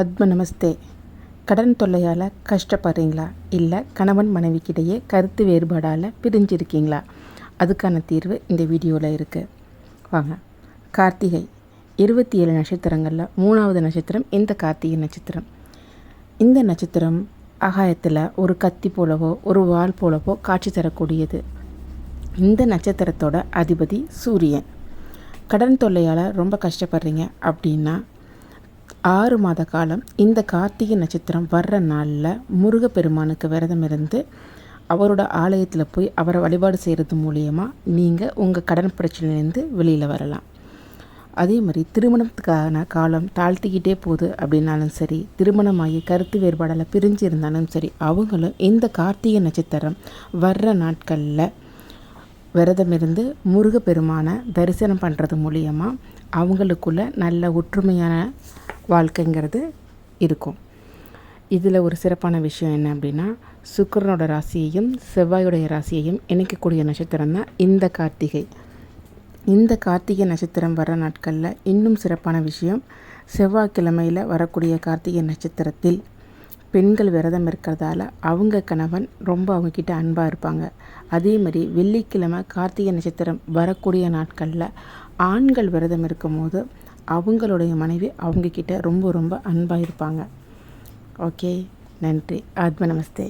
அத்ம நமஸ்தே. கடன் தொல்லையால் கஷ்டப்படுறீங்களா? இல்லை கணவன் மனைவிக்கிடையே கருத்து வேறுபாடால் பிரிஞ்சிருக்கீங்களா? அதுக்கான தீர்வு இந்த வீடியோவில் இருக்குது. வாங்க. கார்த்திகை 27 நட்சத்திரங்களில் 3வது நட்சத்திரம் இந்த கார்த்திகை நட்சத்திரம். இந்த நட்சத்திரம் ஆகாயத்தில் ஒரு கத்தி போலவோ ஒரு வாள் போலவோ காட்சி தரக்கூடியது. இந்த நட்சத்திரத்தோட அதிபதி சூரியன். கடன் தொல்லையால் ரொம்ப கஷ்டப்படுறீங்க அப்படின்னா 6 மாத காலம் இந்த கார்த்திகை நட்சத்திரம் வர்ற நாளில் முருகப்பெருமானுக்கு விரதம் இருந்து அவரோட ஆலயத்தில் போய் அவரை வழிபாடு செய்கிறது மூலியமாக நீங்கள் உங்கள் கடன் பிரச்சனையிலேருந்து வெளியில் வரலாம். அதே மாதிரி திருமணத்துக்கான காலம் தாழ்த்திக்கிட்டே போகுது அப்படின்னாலும் சரி, திருமணமாகி கருத்து வேறுபாடால் பிரிஞ்சு இருந்தாலும் சரி, அவங்களும் இந்த கார்த்திகை நட்சத்திரம் வர்ற நாட்களில் விரதம் இருந்து முருகப்பெருமானை தரிசனம் பண்ணுறது மூலியமாக அவங்களுக்குள்ள நல்ல ஒற்றுமையான வாழ்க்கைங்கிறது இருக்கும். இதில் ஒரு சிறப்பான விஷயம் என்ன அப்படின்னா, சுக்கிரனோட ராசியையும் செவ்வாயோடைய ராசியையும் இணைக்கக்கூடிய நட்சத்திரம் தான் இந்த கார்த்திகை. இந்த கார்த்திகை நட்சத்திரம் வர நாட்களில் இன்னும் சிறப்பான விஷயம், செவ்வாய்க்கிழமையில் வரக்கூடிய கார்த்திகை நட்சத்திரத்தில் பெண்கள் விரதம் இருக்கிறதால அவங்க கணவன் ரொம்ப அவங்கக்கிட்ட அன்பாக இருப்பாங்க. அதே மாதிரி வெள்ளிக்கிழமை கார்த்திகை நட்சத்திரம் வரக்கூடிய நாட்களில் ஆண்கள் விரதம் இருக்கும்போது அவங்களுடைய மனைவி அவங்கக்கிட்ட ரொம்ப ரொம்ப அன்பாக இருப்பாங்க. ஓகே, நன்றி. ஆத்ம நமஸ்தே.